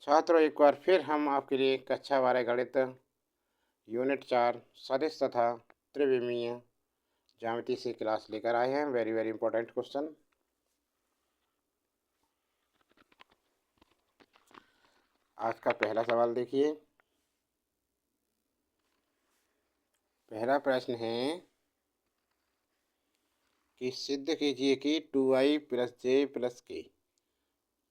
छात्रों, एक बार फिर हम आपके लिए कक्षा 12 गणित यूनिट 4 सदिश तथा त्रिविमीय ज्यामिति से क्लास लेकर आए हैं। Very very important question. आज का पहला सवाल देखिए। पहला प्रश्न है कि सिद्ध कीजिए कि 2i plus J plus K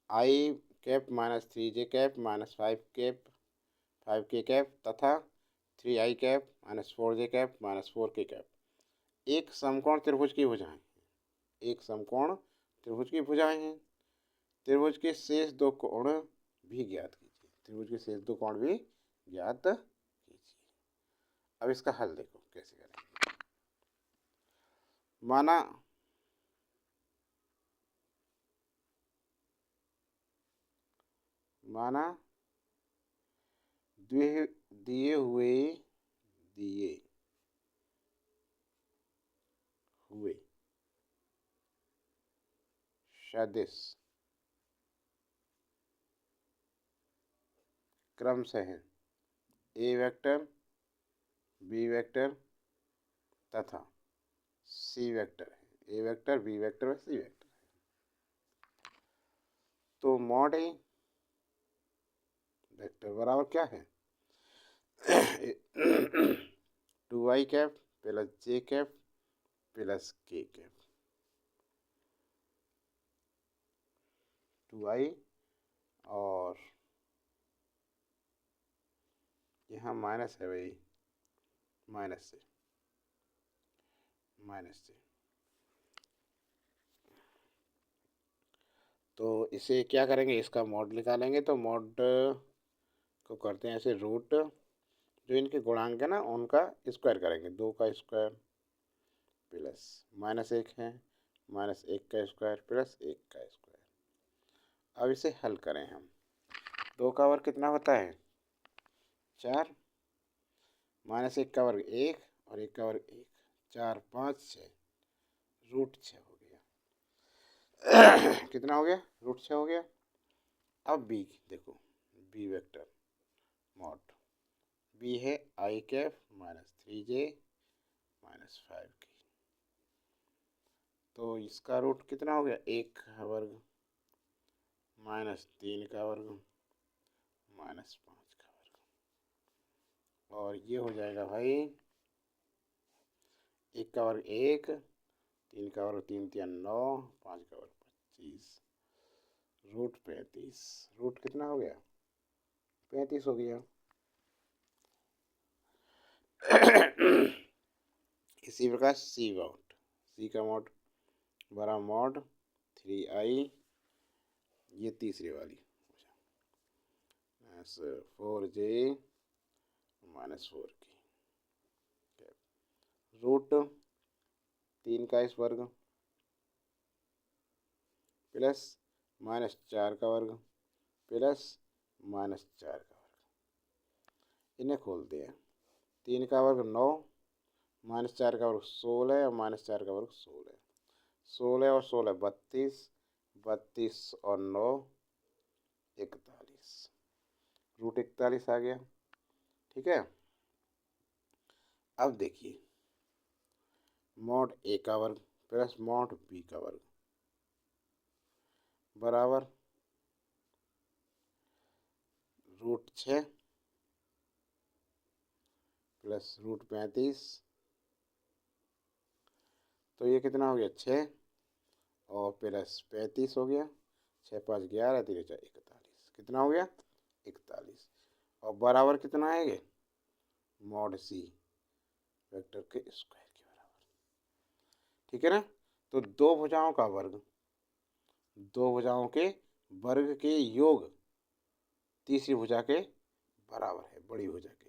I cap minus 3j cap minus 5k cap तथा 3i cap minus 4j cap minus 4k cap एक समकोण त्रिभुज की भुजाएं हैं। एक समकोण त्रिभुज की भुजाएं हैं। त्रिभुज के शेष दो कोण भी ज्ञात कीजिए। त्रिभुज के शेष दो कोण भी ज्ञात कीजिए। अब इसका हल देखो कैसे करेंगे। माना दिए हुए सदिश क्रमशः ए वेक्टर, बी वेक्टर तथा सी वेक्टर है। ए वेक्टर, बी वेक्टर और सी वेक्टर है। तो मॉड ए वेक्टर बराबर क्या है? 2i कैप प्लस जे cap plus K cap. 2i और यहाँ माइनस है भाई, माइनस से तो इसे क्या करेंगे, इसका मॉड निकालेंगे। तो मॉड को करते हैं ऐसे, रूट जो इनके गुणांक है ना उनका स्क्वायर करेंगे। 2 का स्क्वायर प्लस माइनस 1 है, माइनस 1 का स्क्वायर प्लस 1 का स्क्वायर। अब इसे हल करें हम। 2 का वर्ग कितना होता है? 4, माइनस 1 का वर्ग 1 और 1 का वर्ग 1, 4 5 6, रूट 6 हो गया। कितना हो गया? रूट 6 हो गया। अब बी देखो, बी वेक्टर मॉड बी है आई Kaif minus 3j minus 5k। तो इसका रूट कितना हो गया? 1 का वर्ग माइनस 3 का वर्ग माइनस 5 का वर्ग, और ये हो जाएगा भाई 1 का वर्ग 1, 3 का वर्ग 3 3 9, 5 का वर्ग 25, रूट 35। रूट कितना हो गया? 35 हो गया। इसी प्रकार सी का मॉड बड़ा मॉड 3i, ये तीसरी वाली minus 4j minus 4k, root 3 का इस वर्ग प्लस माइनस 4 का वर्ग प्लस माइनस 4 का वर्ग। इन्हें खोलते हैं। 3 का वर्ग 9, माइनस 4 का वर्ग 16 और माइनस 4 का वर्ग 16, 16 और 16 32, 32 और 9 41, रूट 41 आ गया। ठीक है। अब देखिए, मॉड ए का वर्ग प्लस मॉड बी का वर्ग बराबर रूट 6 प्लस रूट 35। तो ये कितना हो गया? 6 और प्लस 35 हो गया। 6 5 11, 3 4 41, कितना हो गया? 41। और बराबर कितना आएगा? मॉड सी वेक्टर के स्क्वायर के बराबर। ठीक है ना। तो दो भुजाओं का वर्ग, दो भुजाओं के वर्ग के योग तीसरी भुजा के बराबर है, बड़ी भुजा के।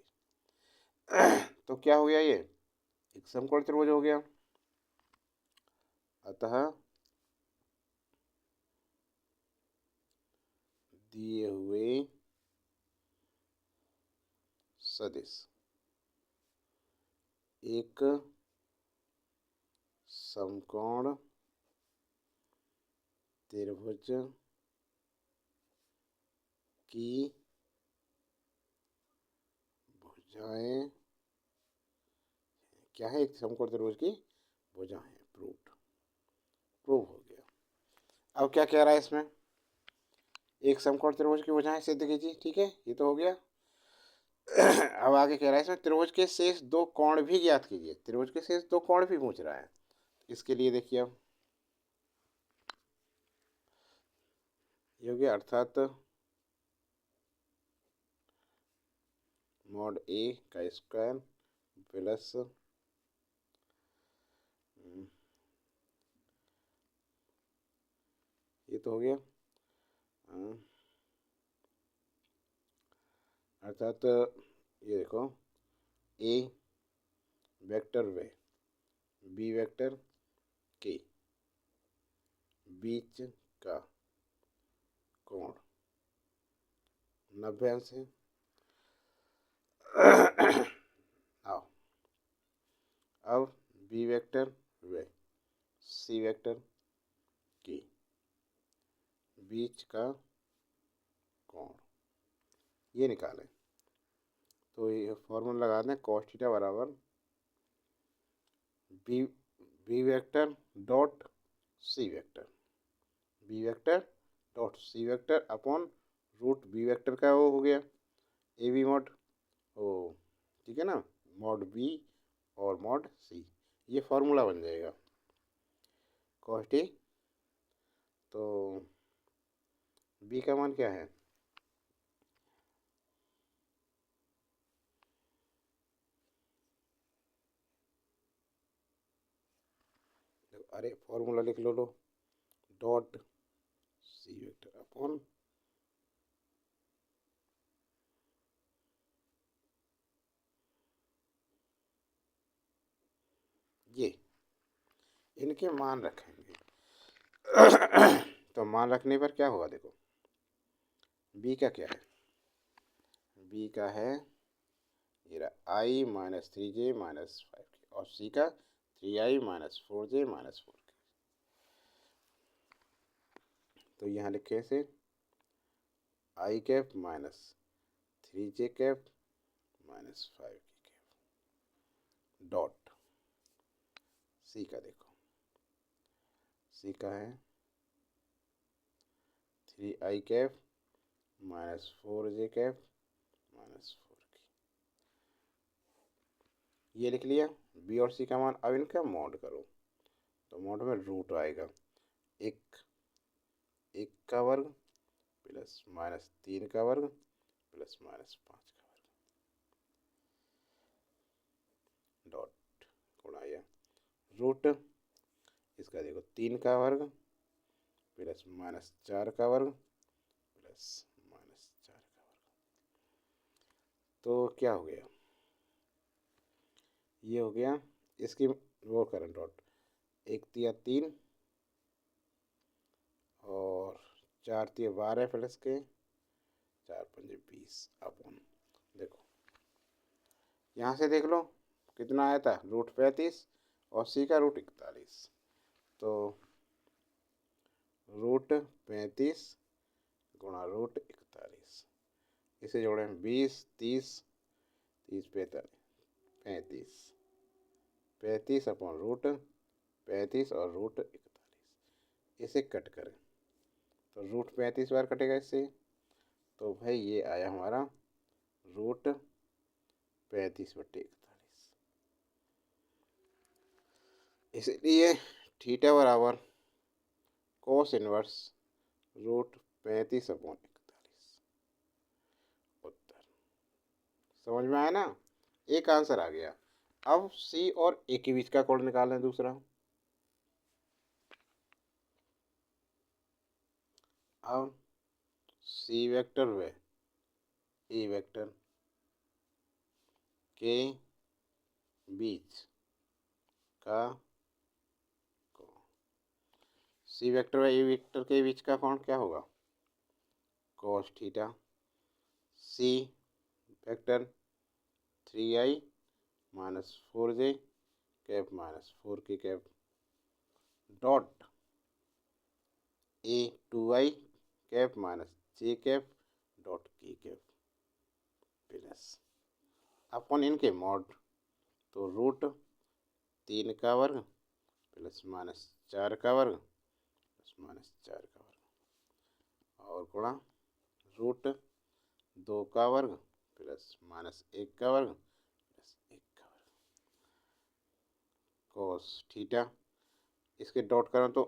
तो क्या हो गया? ये एक समकोण त्रिभुज हो गया। अतः दिए हुए सदिश एक समकोण त्रिभुज की भुजाएं क्या है, एक समकोण त्रिभुज की भुजाएं। प्रूव हो गया। अब क्या कह रहा है इसमें, एक समकोण त्रिभुज की भुजाएं सिद्ध कीजिए। ठीक है, ये तो हो गया। अब आगे कह रहा है इसमें त्रिभुज के शेष दो कोण भी ज्ञात कीजिए। त्रिभुज के शेष दो कोण भी पूछ रहा है। इसके लिए देखिए अब ये हो गया, अर्थात मॉड ए का स्क्वायर प्लस ये तो हो गया, अर्थात ये देखो, ए वेक्टर व बी वेक्टर के बीच का कोण 90 अंश है। आओ अब बी वेक्टर व सी वेक्टर के बीच का कोण ये निकालें। तो ये फॉर्मूला लगा दें, cos थीटा बराबर B vector dot C vector, B vector dot C vector upon root B vector का वो हो गया ए बी मॉड ओ, ठीक है ना, मॉड बी और मॉड सी, ये फॉर्मूला बन जाएगा cos टी। तो बी का मान क्या है, अरे फॉर्मूला लिख लो, डॉट सी वेक्टर अपॉन ये, इनके मान रखेंगे। तो मान रखने पर क्या होगा, देखो बी का क्या है, बी का है ये आई माइनस 3j माइनस 5k और सी का 3i minus 4j minus 4k। तो यहाँ लिखे से I cap minus 3j cap minus 5k cap dot C का, देखो सी का है 3i cap minus 4j cap minus 4k, ये लिख लिया बी और सी का मान। अब इनका मॉड करो, तो मॉड में रूट आएगा एक का वर्ग प्लस माइनस 3 का वर्ग प्लस माइनस 5 का वर्ग डॉट गुणाया रूट इसका, देखो 3 का वर्ग प्लस माइनस 4 का वर्ग प्लस माइनस 4 का वर्ग। तो क्या हो गया, ये हो गया इसकी वो करें डॉट, एक तिया 3 और 4 तिया 12 प्लस के 4 पंजे 20 अपन, देखो यहाँ से देख लो कितना आया था, रूट 35 और सी का रूट 41। तो रूट 35 गुणा रूट 41, इसे जोड़ें 20 30 30 35 35 अपॉन रूट 35 और रूट 41, इसे कट करें तो रूट 35 बार कटेगा इससे। तो भाई ये आया हमारा रूट 35/41। इसलिए थीटा बराबर कोस इनवर्स रूट 35/41 उत्तर। समझ में आया ना, एक आंसर आ गया। अब सी और ए के बीच का कोण निकालें दूसरा। अब सी वेक्टर व ए वेक्टर के बीच का कोण, सी वेक्टर व ए वेक्टर के बीच का कोण क्या होगा, cos theta. C vector 3i minus 4j cap minus 4k cap dot A 2i cap minus j cap dot k cap plus upon इनके मॉड, तो रूट 3 का वर्ग प्लस -4 का वर्ग प्लस -4 का वर्ग और गुणा रूट 2 का वर्ग प्लस -1 का वर्ग प्लस 1 का वर्ग कोस थीटा। इसके डॉट करें तो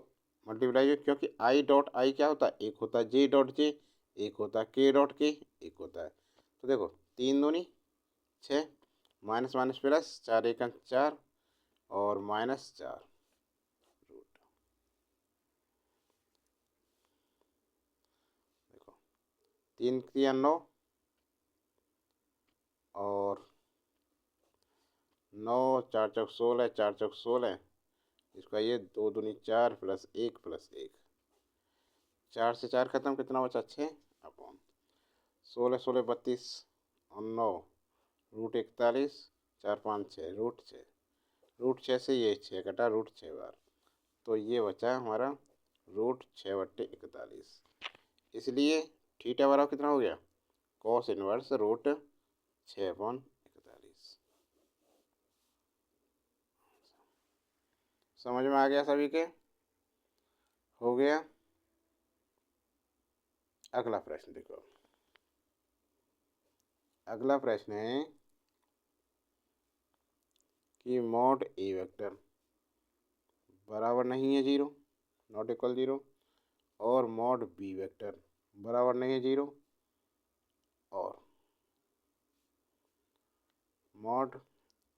मल्टीप्लाई हो, क्योंकि आई डॉट आई क्या होता है, एक होता है जे डॉट जे, एक होता है के डॉट के, एक होता है, तो देखो 3 दूनी 6, माइनस माइनस प्लस 4 एक 4 और -4 रूट। देखो 3 3 9 और 9 4 चौक 16, 4 चौक 16, इसका ये 2 दूनी 4 प्लस 1 प्लस 1, 4 से 4 खत्म, कितना बचा 6 अपॉन 16 16 32 और 9 रूट 41, 4 5 6 रूट 6 से ये 6 कटा रूट 6 बार, तो ये बचा हमारा रूट 6/41। इसलिए थीटा बराबर कितना हो गया, कॉस इनवर्स रूट 6/41। समझ में आ गया सभी के, हो गया। अगला प्रश्न देखो, अगला प्रश्न है कि मॉड ए वेक्टर बराबर नहीं है 0, नॉट इक्वल 0, और मॉड बी वेक्टर बराबर नहीं है 0, और mod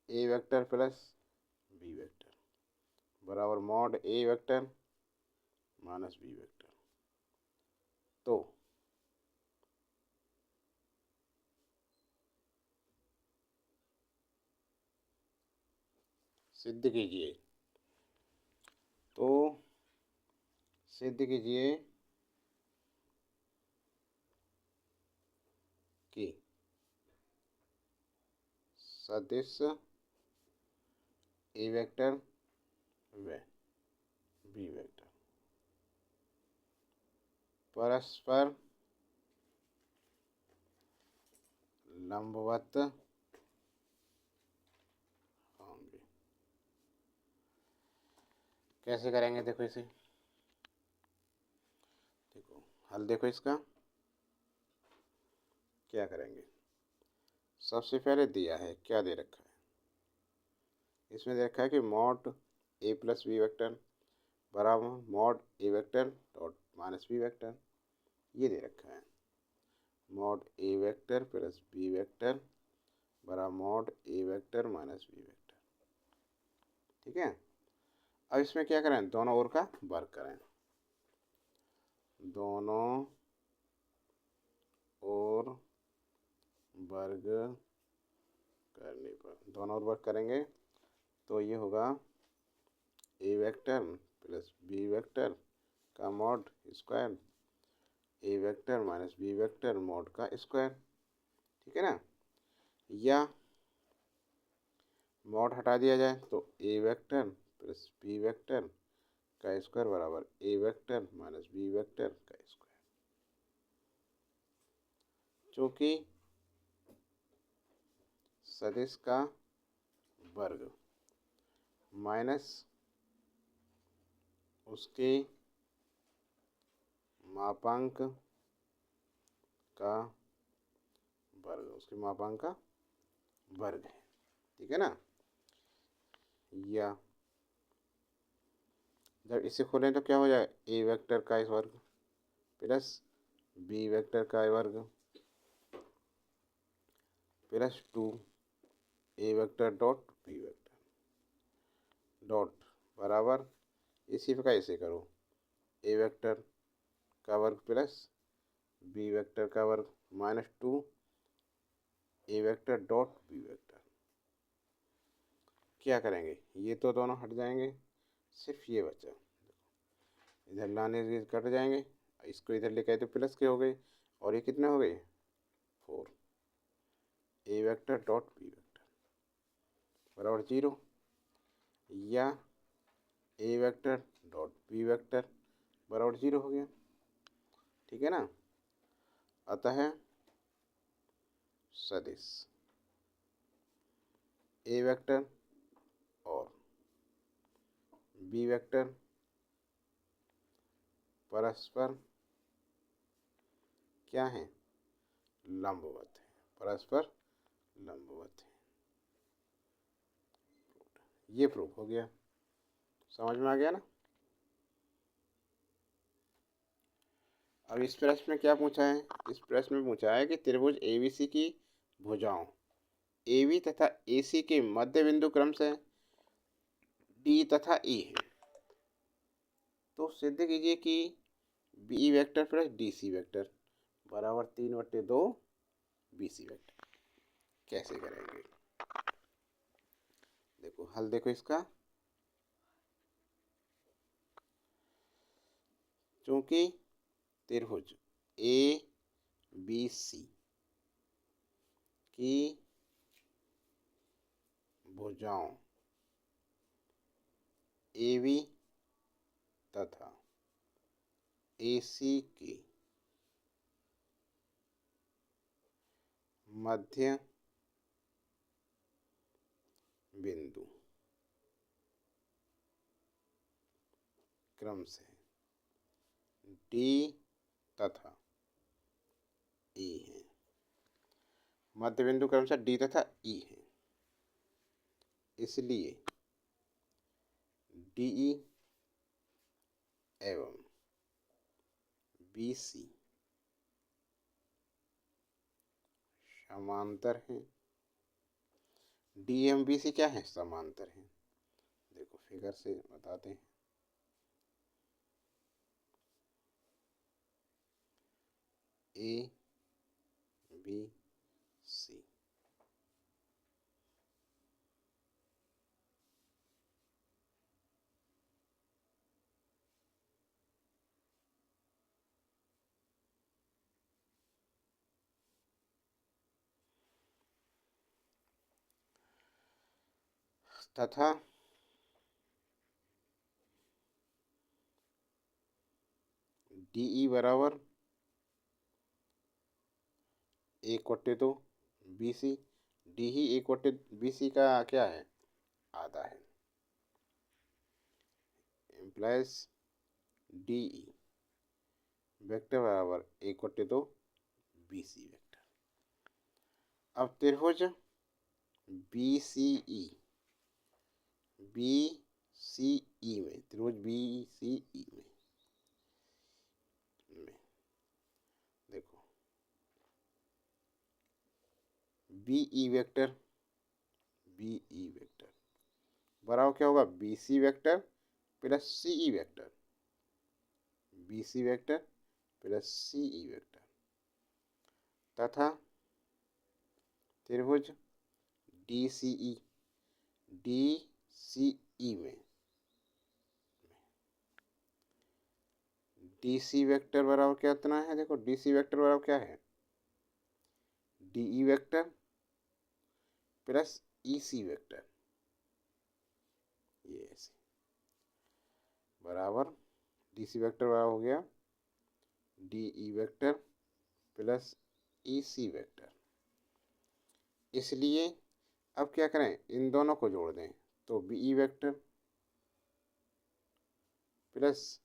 A vector plus B vector बराबर mod A vector minus B vector. तो सिद्ध कीजिए, तो सिद्ध कीजिए कि सदिश ए वेक्टर व बी वेक्टर परस्पर लंबवत होंगे। कैसे करेंगे, देखो इसे, देखो हल देखो इसका क्या करेंगे। सबसे पहले दिया है, क्या दे रखा है, इसमें दे रखा है कि mod A plus B vector बराबर mod A vector dot minus B vector, ये दे रखा है। Mod A vector plus B vector बराबर mod A vector minus B vector, ठीक है। अब इसमें क्या करें, दोनों ओर का वर्ग करें, दोनों ओर वर्ग करने पर, दोनों ओर वर्ग करेंगे तो ये होगा A vector plus B vector का mod square, A vector minus B vector mod का स्क्वायर, ठीक है ना। या मॉड हटा दिया जाए तो A vector plus B vector का स्क्वायर बराबर A vector minus B vector का स्क्वायर, चूँकि सदिश का वर्ग माइनस उसके मापांक का वर्ग, उसके मापांक का वर्ग है, ठीक है ना। या जब इसे खोलें तो क्या हो जाए, ए वेक्टर का वर्ग प्लस बी वेक्टर का वर्ग plus 2 A vector dot B vector dot बराबर, इसी प्रकार इसे करो, ए वेक्टर का वर्ग प्लस बी वेक्टर का वर्ग -2 A vector dot B vector. क्या करेंगे, ये तो दोनों हट जाएंगे, सिर्फ ये बचा, इधर लाने से कट जाएंगे, इसको इधर लेके आए तो प्लस के हो गए, और ये कितने हो गए 4 ए वेक्टर डॉट बी वेक्टर बराबर 0, या ए वेक्टर डॉट बी वेक्टर बराबर 0 हो गया, ठीक है ना। अतः सदिश ए वेक्टर और बी वेक्टर परस्पर क्या है, लंबवत है, परस्पर लंबवत है। ये प्रूफ हो गया, समझ में आ गया ना। अब इस प्रश्न में क्या पूछा है, इस प्रश्न में पूछा है कि त्रिभुज एबीसी की भुजाओं एबी तथा एसी के मध्य बिंदु क्रम से डी तथा ई है। तो सिद्ध कीजिए कि B vector plus D C vector बराबर 3/2 बी सी वेक्टर। कैसे करेंगे, देखो हल देखो इसका। चूंकि त्रिभुज ए बी सी की भुजाओं ए बी तथा ए सी के मध्य बिंदु क्रम से डी तथा ई है, मध्य बिंदु क्रम से डी तथा ई है। इसलिए डीई एवं बीसी समांतर हैं। डी एवं बीसी क्या है, समांतर हैं। देखो फिगर से बताते हैं। ए बी सी तथा डीई बराबर 1/2 बी सी। डी ही 1/2 बी सी का क्या है, आधा है। इम्प्लाइज डीई वेक्टर बराबर 1/2 बी सी वेक्टर। अब त्रिभुज बी सी ई, बी सी ई में, त्रिभुज बी सी ई में देखो बीई वेक्टर, बीई वेक्टर बराबर क्या होगा, B C vector plus C E vector, B C vector plus C E vector तथा त्रिभुज डी सी ई, डी सी ई में डी सी वेक्टर बराबर क्या इतना है, देखो डी सी वेक्टर बराबर क्या है, DE vector plus E C vector, ये ऐसे बराबर डी सी वेक्टर बराबर हो गया DE vector plus E C vector. इसलिए अब क्या करें, इन दोनों को जोड़ दें तो B E vector plus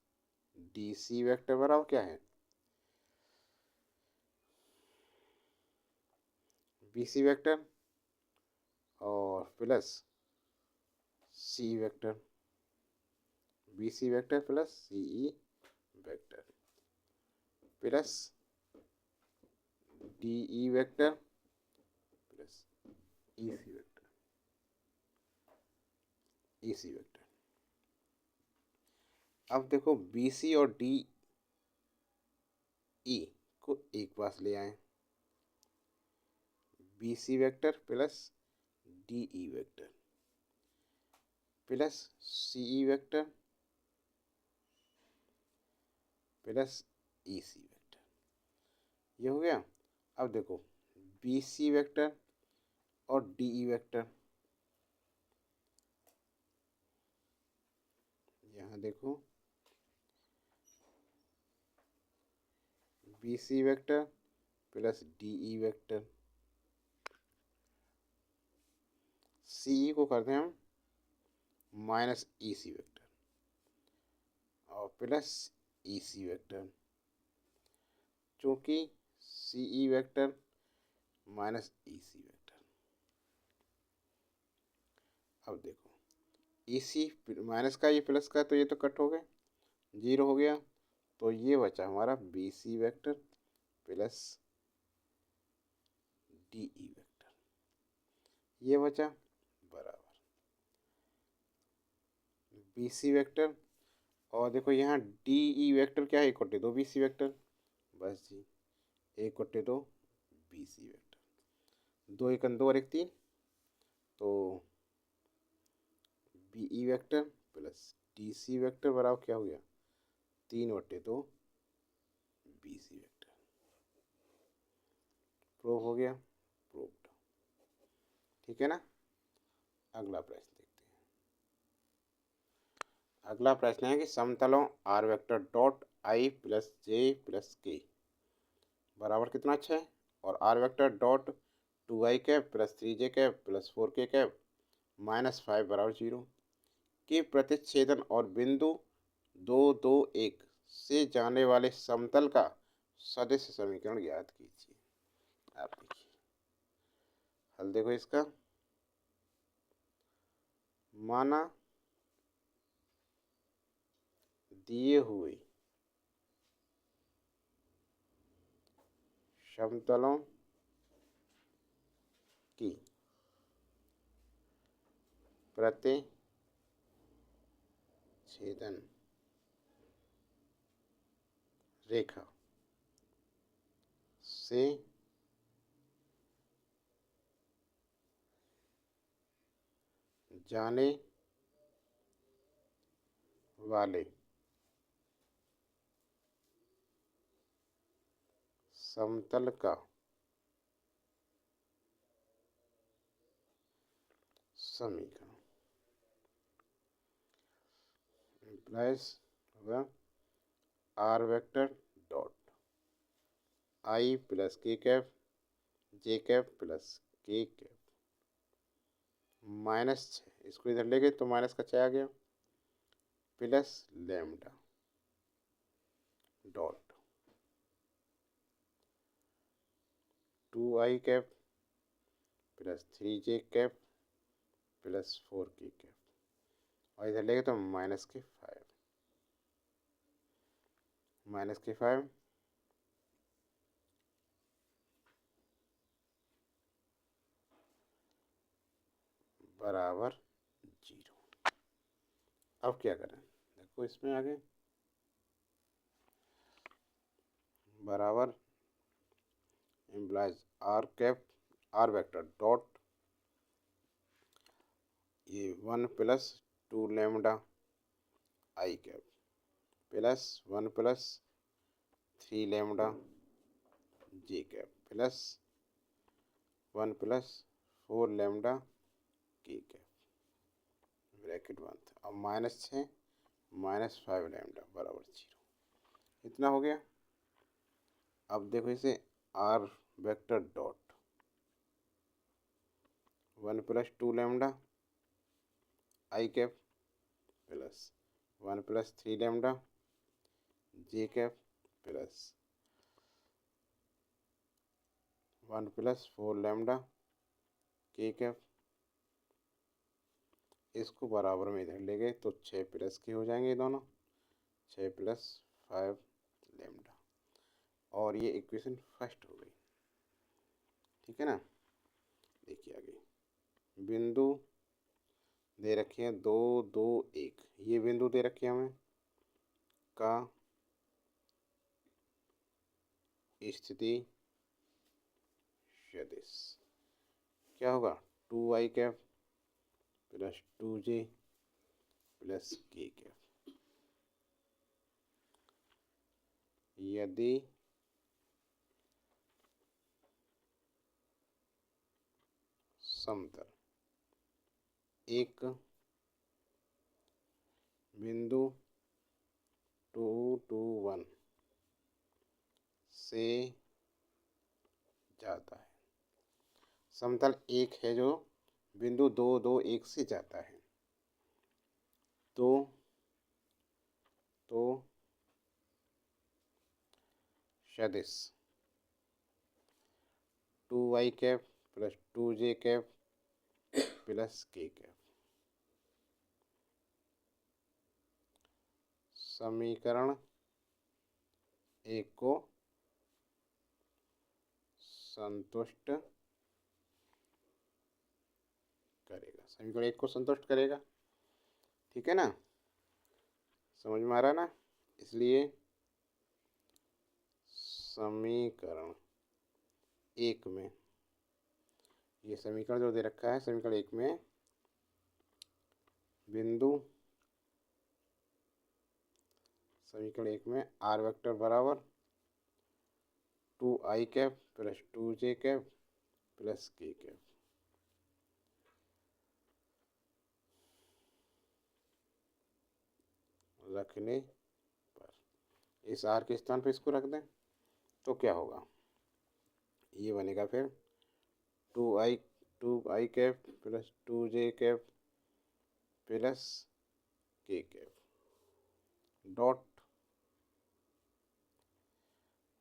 D C vector बराबर क्या है, बी सी वेक्टर और plus C vector, B C vector plus C E vector plus D E vector plus E C vector, E C vector. अब देखो बी सी और D ई को एक पास ले आए, B C vector plus D E vector plus C E vector plus E C vector, ये हो गया। अब देखो बी सी वेक्टर और डी ई वेक्टर, यहाँ देखो B C vector plus D E vector C E को करते हैं हम माइनस ई सी वेक्टर और प्लस ई सी वेक्टर, चूँकि C E vector minus E C vector. अब देखो ई सी माइनस का ये प्लस का तो ये तो कट हो गए, जीरो हो गया, तो ये बचा हमारा B C vector plus D E vector, ये बचा बराबर बी सी वेक्टर। और देखो यहाँ डी ई वेक्टर क्या है, इक्वल टू दो बी सी वेक्टर, बस जी एक इक्वल दो बी सी वेक्टर, दो एक दो और एक तीन, तो B E vector plus D C vector बराबर क्या हो गया, तीन बट्टे दो बी सी वेक्टर। प्रूव हो गया, प्रूव्ड। ठीक है ना। अगला प्रश्न देखते हैं। अगला प्रश्न है कि समतलों R vector dot I plus J plus K बराबर कितना अच्छा है, और R vector dot two I cap plus three J cap plus four K cap minus five बराबर जीरो की प्रतिच्छेदन और बिंदु दो दो एक से जाने वाले समतल का सदिश समीकरण ज्ञात कीजिए। आप देखिए हल देखो इसका, माना दिए हुए समतलों की प्रतिच्छेदन रेखा से जाने वाले समतल का समीकरण इम्प्लाइज होगा R vector dot I plus K cap J cap plus K cap minus छः, इसको इधर ले गए तो माइनस का छः आ गया, plus lambda dot two I cap plus three J cap plus four K cap, और इधर ले गए तो minus K five, minus K five बराबर जीरो। अब क्या करें, देखो इसमें आगे बराबर implies R cap R vector dot ये one plus two lambda I cap plus one plus three lambda J cap plus one plus four lambda K cap bracket बंद, अब माइनस छः माइनस फाइव लैम्डा बराबर zero, इतना हो गया। अब देखो इसे R vector dot one plus two lambda I cap plus one plus three lambda J cap plus one plus four lambda K cap, इसको बराबर में इधर ले गए तो छः प्लस के हो जाएंगे दोनों, छः प्लस फाइव लैम्डा, और ये इक्वेशन फर्स्ट हो गई। ठीक है ना। देखिए आगे बिंदु दे रखे हैं दो दो एक, ये बिंदु दे रखे हैं हमें का स्थिति सदिश क्या होगा, two I cap plus two J plus K cap, यदि समतल एक बिंदु टू टू वन से जाता है, समतल एक है जो बिंदु दो दो एक से जाता है तो सदिश 2y cap plus 2j cap plus k cap समीकरण एक को संतुष्ट करेगा। समीकरण एक को संतुष्ट करेगा, ठीक है ना, समझ में आ रहा ना। इसलिए समीकरण एक में, ये समीकरण जो दे रखा है, समीकरण एक में बिंदु, समीकरण एक में आर वेक्टर बराबर 2i cap plus 2j cap plus k cap रखने पर, इस आर के स्थान पर इसको रख दें तो क्या होगा, ये बनेगा फिर 2i cap plus 2j cap plus k cap dot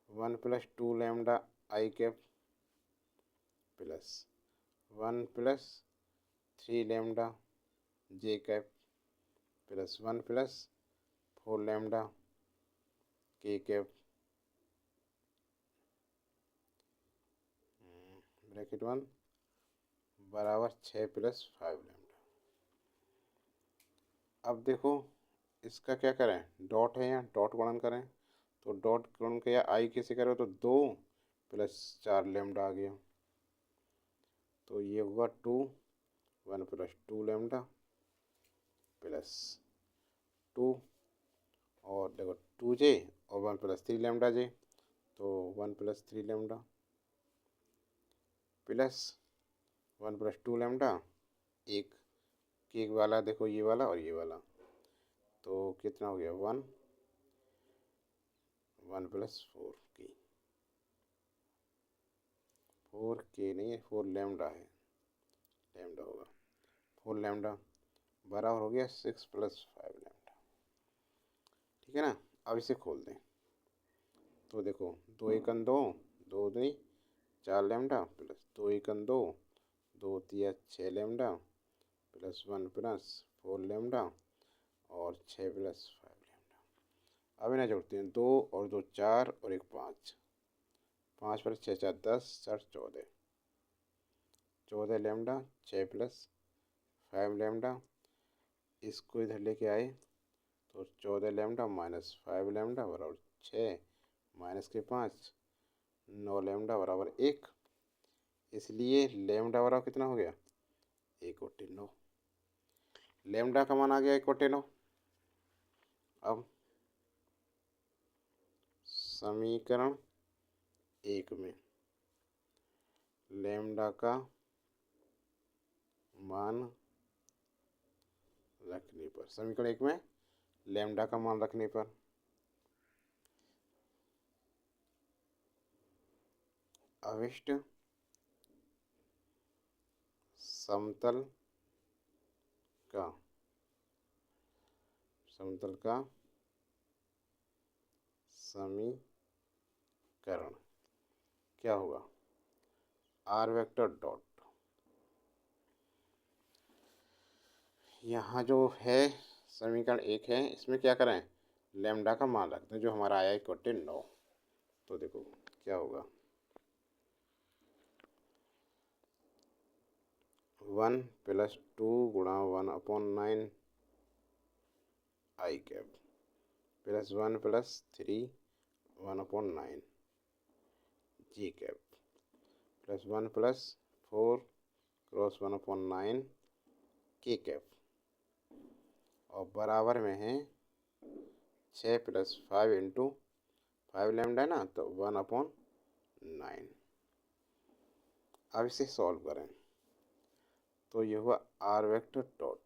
1 plus 2 lambda i cap plus 1 plus 3 lambda j cap plus 1 plus 4 lambda k cap bracket 1 बराबर 6 प्लस 5 लैम्डा। अब देखो इसका क्या करें, डॉट है यहाँ, डॉट गुणन करें तो डॉट गुणन किया आई कैसे करो तो 2 प्लस 4 लैम्डा आ गया, तो ये होगा 1 प्लस 2 लैम्डा प्लस 2 और देखो 2j और 1 प्लस 3 लैम्डा j, तो 1 plus 3 lambda plus 1 plus 2 lambda, एक केक वाला देखो ये वाला और ये वाला, तो कितना हो गया 1 प्लस 4k नहीं है, 4 लैम्डा है, लैम्डा होगा 4 लैम्डा बराबर हो गया 6 प्लस 5 लैम्डा, ठीक है ना। अब इसे खोल दें तो देखो 2 एकन 2, 2 दूनी 4 लैम्डा प्लस 2 एकन 2, 2 तिया 6 लैम्डा प्लस 1 प्लस 4 लैम्डा और 6 प्लस 5 लैम्डा। अब इन्हें जोड़ते हैं, 2 और 2 4 और 1 5, 5 प्लस 6 4 10 4 14, 14 लैम्डा 6 प्लस 5 लैम्डा, इसको इधर लेके आए तो 14 लैम्डा माइनस 5 लैम्डा बराबर 6 माइनस के 5, 9 लैम्डा बराबर 1, इसलिए लैम्डा बराबर कितना हो गया 1/9, लैम्डा का मान आ गया 1/9। अब समीकरण एक में लैम्डा का मान रखने पर, समीकरण एक में लैम्डा का मान रखने पर अविष्ट समतल का समीकरण क्या होगा, आर वेक्टर डॉट, यहाँ जो है समीकरण एक है, इसमें क्या करें लैम्डा का मान रखते हैं जो हमारा आया 1/9, तो देखो क्या होगा 1 प्लस 2 गुणा 1/9 i cap plus 1 plus 3 1/9 j cap plus 1 plus 4 cross 1/9 k cap और बराबर में है 6 प्लस 5 इंटू 5 लैम्डा है ना, तो 1/9। अब इसे सॉल्व करें तो ये हुआ R vector dot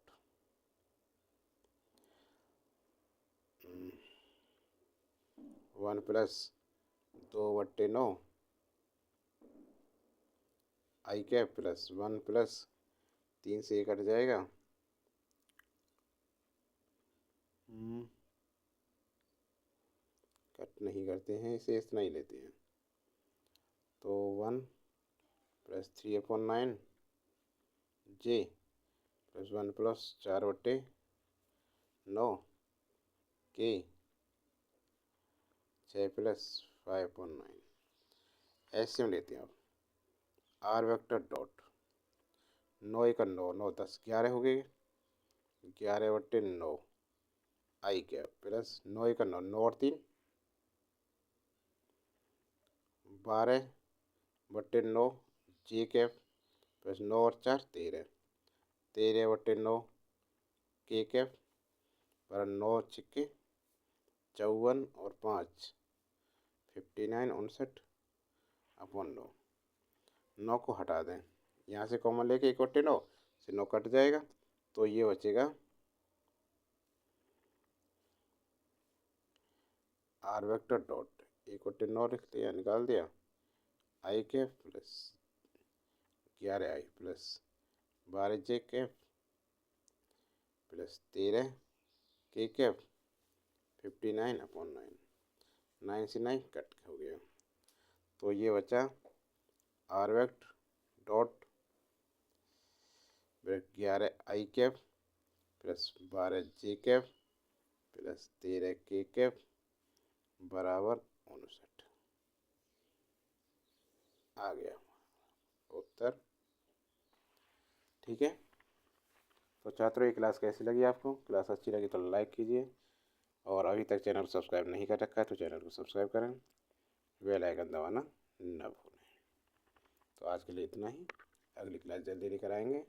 1 plus 2/9 i cap plus 1 plus 3 से ये कट जाएगा। कट नहीं करते हैं इसे, इतना ही लेते हैं। तो 1 प्लस 3/9 जे प्लस 1 प्लस 4/9 के 6 प्लस 5/9 ऐसे में लेते हैं। अब आर वेक्टर डॉट 9 1 9 9 10 11 हो गए, 11/9 आई कैप प्लस 9 1 9 9 और 3 12/9 जे कैप प्लस 9 और 4 13 13/9 के कैप पर 9 छिक्के 54 और 5 59 59/9। 9 को हटा दें, यहाँ से कॉमन लेके 1/9 से 9 कट जाएगा, तो ये बचेगा आर वेक्टर डॉट 1/9 लिख दिया, निकाल दिया, आई कैप प्लस 11 आई plus 12 J cap plus 13 K cap 59/9 9 से 9 कट हो गया। तो ये बचा R vector dot 11 I cap plus 12 J cap plus 13 K cap बराबर 59 आ गया उत्तर। ठीक है, तो छात्रों ये क्लास कैसी लगी आपको? क्लास अच्छी लगी तो लाइक कीजिए, और अभी तक चैनल को सब्सक्राइब नहीं कर रखा है तो चैनल को सब्सक्राइब करें, बेल आइकन दबाना न भूलें। तो आज के लिए इतना ही, अगली क्लास जल्दी लेकर आएंगे।